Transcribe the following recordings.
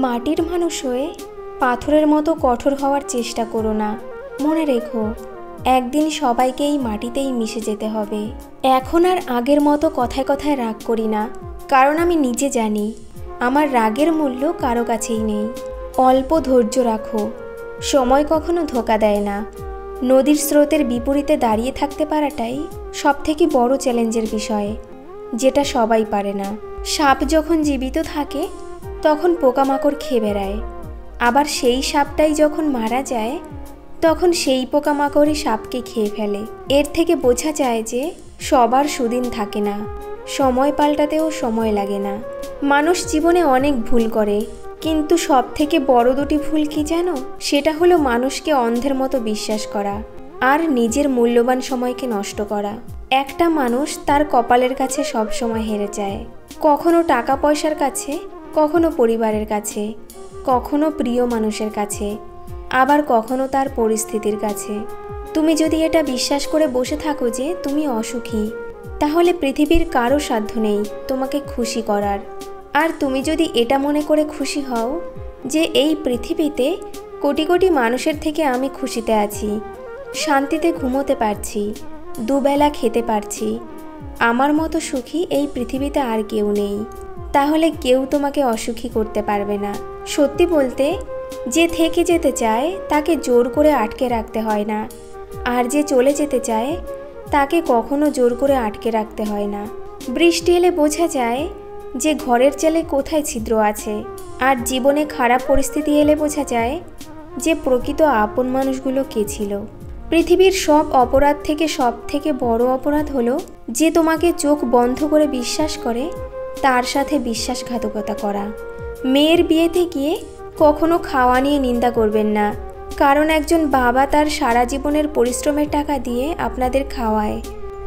মাটির মানুষ হয়ে পাথরের মতো কঠোর হওয়ার চেষ্টা করো না। মনে রেখো, একদিন সবাইকে এই মাটিতেই মিশে যেতে হবে। এখন আর আগের মতো কথায় কথায় রাগ করি না, কারণ আমি নিজে জানি আমার রাগের মূল্য কারো কাছেই নেই। অল্প ধৈর্য রাখো, সময় কখনো ধোঁকা দেয় না। নদীর স্রোতের বিপরীতে দাঁড়িয়ে থাকতে পারাটাই সবথেকে বড় চ্যালেঞ্জের বিষয়, যেটা সবাই পারে না। সাপ যখন জীবিত থাকে তখন পোকামাকড় খেয়ে বেড়ায়, আবার সেই সাপটাই যখন মারা যায় তখন সেই পোকামাকড়ই সাপকে খেয়ে ফেলে। এর থেকে বোঝা যায় যে সবার সুদিন থাকে না, সময় পাল্টাতেও সময় লাগে না। মানুষ জীবনে অনেক ভুল করে, কিন্তু সবথেকে বড় দুটি ভুল কি জানো? সেটা হলো মানুষকে অন্ধের মতো বিশ্বাস করা আর নিজের মূল্যবান সময়কে নষ্ট করা। একটা মানুষ তার কপালের কাছে সব সময় হেরে যায়, কখনো টাকা পয়সার কাছে, কখনো পরিবারের কাছে, কখনো প্রিয় মানুষের কাছে, আবার কখনো তার পরিস্থিতির কাছে। তুমি যদি এটা বিশ্বাস করে বসে থাকো যে তুমি অসুখী, তাহলে পৃথিবীর কারো সাধ্য নেই তোমাকে খুশি করার। আর তুমি যদি এটা মনে করে খুশি হও যে এই পৃথিবীতে কোটি কোটি মানুষের থেকে আমি খুশিতে আছি, শান্তিতে ঘুমোতে পারছি, দুবেলা খেতে পারছি, আমার মতো সুখী এই পৃথিবীতে আর কেউ নেই, তাহলে কেউ তোমাকে অসুখী করতে পারবে না। সত্যি বলতে, যে থেকে যেতে চায় তাকে জোর করে আটকে রাখতে হয় না, আর যে চলে যেতে চায় তাকে কখনো জোর করে আটকে রাখতে হয় না। বৃষ্টি এলে বোঝা যায় যে ঘরের চালে কোথায় ছিদ্র আছে, আর জীবনে খারাপ পরিস্থিতি এলে বোঝা যায় যে প্রকৃত আপন মানুষগুলো কে ছিল। পৃথিবীর সব অপরাধ থেকে সব থেকে বড় অপরাধ হলো যে তোমাকে চোখ বন্ধ করে বিশ্বাস করে তার সাথে বিশ্বাসঘাতকতা করা। মেয়ের বিয়েতে গিয়ে কখনো খাওয়া নিয়ে নিন্দা করবেন না, কারণ একজন বাবা তার সারা জীবনের পরিশ্রমের টাকা দিয়ে আপনাদের খাওয়ায়,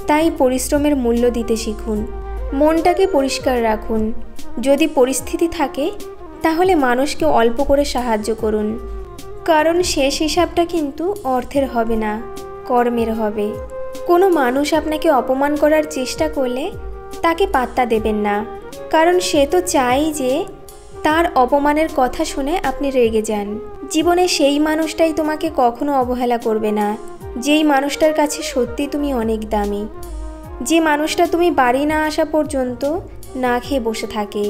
তাই পরিশ্রমের মূল্য দিতে শিখুন। মনটাকে পরিষ্কার রাখুন, যদি পরিস্থিতি থাকে তাহলে মানুষকে অল্প করে সাহায্য করুন, কারণ শেষ হিসাবটা কিন্তু অর্থের হবে না, কর্মের হবে। কোনো মানুষ আপনাকে অপমান করার চেষ্টা করলে তাকে পাত্তা দেবেন না, কারণ সে তো চাই যে তার অপমানের কথা শুনে আপনি রেগে যান। জীবনে সেই মানুষটাই তোমাকে কখনো অবহেলা করবে না, যেই মানুষটার কাছে সত্যি তুমি অনেক দামি, যে মানুষটা তুমি বাড়ি না আসা পর্যন্ত না খেয়ে বসে থাকে,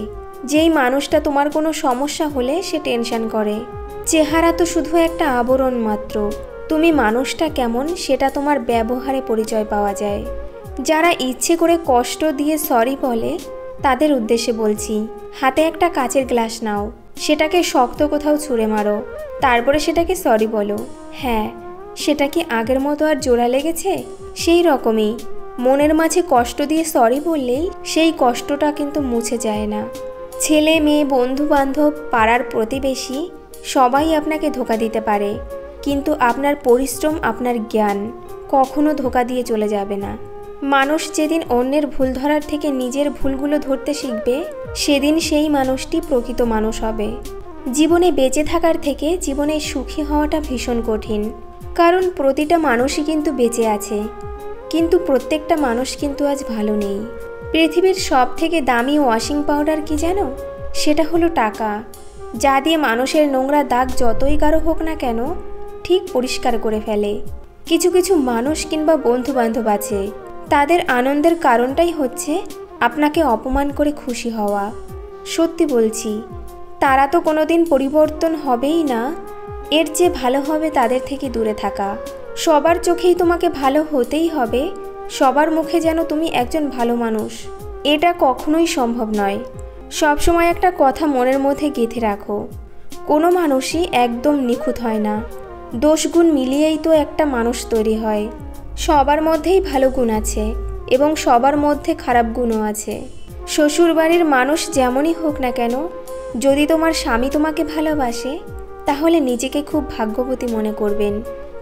যেই মানুষটা তোমার কোনো সমস্যা হলে সে টেনশন করে। চেহারা তো শুধু একটা আবরণ মাত্র, তুমি মানুষটা কেমন সেটা তোমার ব্যবহারে পরিচয় পাওয়া যায়। যারা ইচ্ছে করে কষ্ট দিয়ে সরি বলে তাদের উদ্দেশ্যে বলছি, হাতে একটা কাচের গ্লাস নাও, সেটাকে শক্ত কোথাও ছুঁড়ে মারো, তারপরে সেটাকে সরি বলো। হ্যাঁ, সেটা কি আগের মতো আর জোড়া লেগেছে? সেই রকমই মনের মাঝে কষ্ট দিয়ে সরি বললেই সেই কষ্টটা কিন্তু মুছে যায় না। ছেলে মেয়ে, বন্ধু বান্ধব, পাড়ার প্রতিবেশী সবাই আপনাকে ধোঁকা দিতে পারে, কিন্তু আপনার পরিশ্রম, আপনার জ্ঞান কখনো ধোঁকা দিয়ে চলে যাবে না। মানুষ যেদিন অন্যের ভুল ধরার থেকে নিজের ভুলগুলো ধরতে শিখবে, সেদিন সেই মানুষটি প্রকৃত মানুষ হবে। জীবনে বেঁচে থাকার থেকে জীবনে সুখী হওয়াটা ভীষণ কঠিন, কারণ প্রতিটা মানুষই কিন্তু বেঁচে আছে, কিন্তু প্রত্যেকটা মানুষ কিন্তু আজ ভালো নেই। পৃথিবীর সব থেকে দামি ওয়াশিং পাউডার কি জানো? সেটা হলো টাকা, যা দিয়ে মানুষের নোংরা দাগ যতই গাঢ় হোক না কেন ঠিক পরিষ্কার করে ফেলে। কিছু কিছু মানুষ কিংবা বন্ধু বান্ধব আছে, তাদের আনন্দের কারণটাই হচ্ছে আপনাকে অপমান করে খুশি হওয়া। সত্যি বলছি, তারা তো কোনোদিন পরিবর্তন হবেই না, এর চেয়ে ভালো হবে তাদের থেকে দূরে থাকা। সবার চোখেই তোমাকে ভালো হতেই হবে, সবার মুখে যেন তুমি একজন ভালো মানুষ, এটা কখনোই সম্ভব নয়। সবসময় একটা কথা মনের মধ্যে গেঁথে রাখো, কোনো মানুষই একদম নিখুঁত হয় না, দোষগুণ মিলিয়েই তো একটা মানুষ তৈরি হয়। সবার মধ্যেই ভালো গুণ আছে এবং সবার মধ্যে খারাপ গুণও আছে। শ্বশুরবাড়ির মানুষ যেমনই হোক না কেন, যদি তোমার স্বামী তোমাকে ভালোবাসে তাহলে নিজেকে খুব ভাগ্যবতী মনে করবেন,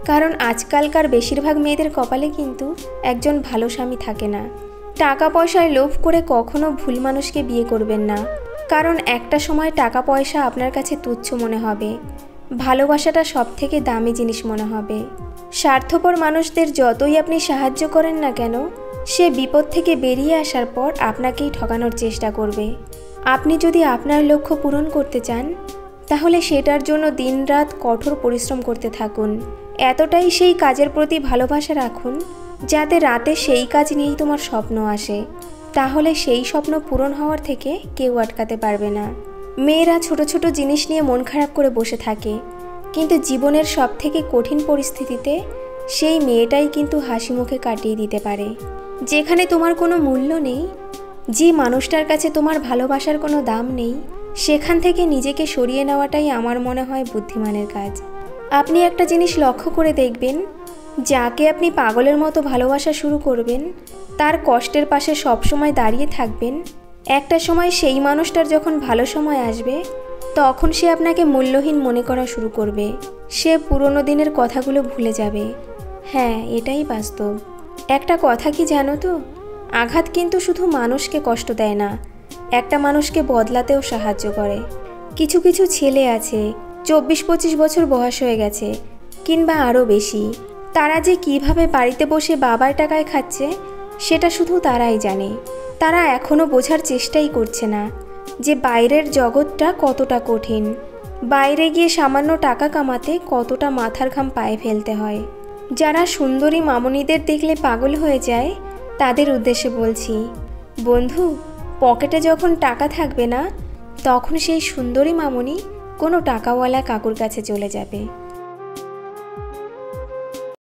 কারণ আজকালকার বেশিরভাগ মেয়েদের কপালে কিন্তু একজন ভালো স্বামী থাকে না। টাকা পয়সায় লোভ করে কখনো ভুল মানুষকে বিয়ে করবেন না, কারণ একটা সময় টাকা পয়সা আপনার কাছে তুচ্ছ মনে হবে, ভালোবাসাটা সব থেকে দামি জিনিস মনে হবে। স্বার্থপর মানুষদের যতই আপনি সাহায্য করেন না কেন, সে বিপদ থেকে বেরিয়ে আসার পর আপনাকেই ঠকানোর চেষ্টা করবে। আপনি যদি আপনার লক্ষ্য পূরণ করতে চান তাহলে সেটার জন্য দিনরাত কঠোর পরিশ্রম করতে থাকুন। এতটাই সেই কাজের প্রতি ভালোবাসা রাখুন যাতে রাতে সেই কাজ নিয়েই তোমার স্বপ্ন আসে। তাহলে সেই স্বপ্ন পূরণ হওয়ার থেকে কেউ আটকাতে পারবে না। মেয়েরা ছোট ছোট জিনিস নিয়ে মন খারাপ করে বসে থাকে, কিন্তু জীবনের সবথেকে কঠিন পরিস্থিতিতে সেই মেয়েটাই কিন্তু হাসি মুখে কাটিয়ে দিতে পারে। যেখানে তোমার কোনো মূল্য নেই, যে মানুষটার কাছে তোমার ভালোবাসার কোনো দাম নেই, সেখান থেকে নিজেকে সরিয়ে নেওয়াটাই আমার মনে হয় বুদ্ধিমানের কাজ। আপনি একটা জিনিস লক্ষ্য করে দেখবেন, যাকে আপনি পাগলের মতো ভালোবাসা শুরু করবেন, তার কষ্টের পাশে সবসময় দাঁড়িয়ে থাকবেন, একটা সময় সেই মানুষটার যখন ভালো সময় আসবে তখন সে আপনাকে মূল্যহীন মনে করা শুরু করবে। সে পুরনো দিনের কথাগুলো ভুলে যাবে। হ্যাঁ, এটাই বাস্তব। একটা কথা কি জানো তো, আঘাত কিন্তু শুধু মানুষকে কষ্ট দেয় না, একটা মানুষকে বদলাতেও সাহায্য করে। কিছু কিছু ছেলে আছে 24-25 বছর বয়স হয়ে গেছে কিংবা আরও বেশি, তারা যে কিভাবে বাড়িতে বসে বাবার টাকায় খাচ্ছে সেটা শুধু তারাই জানে। তারা এখনও বোঝার চেষ্টাই করছে না যে বাইরের জগৎটা কতটা কঠিন, বাইরে গিয়ে সামান্য টাকা কামাতে কতটা মাথার ঘাম পায়ে ফেলতে হয়। যারা সুন্দরী মামুনিদের দেখলে পাগল হয়ে যায় তাদের উদ্দেশ্যে বলছি, বন্ধু, পকেটে যখন টাকা থাকবে না তখন সেই সুন্দরী মামুনি কোনো টাকাওয়ালা কাকুর কাছে চলে যাবে।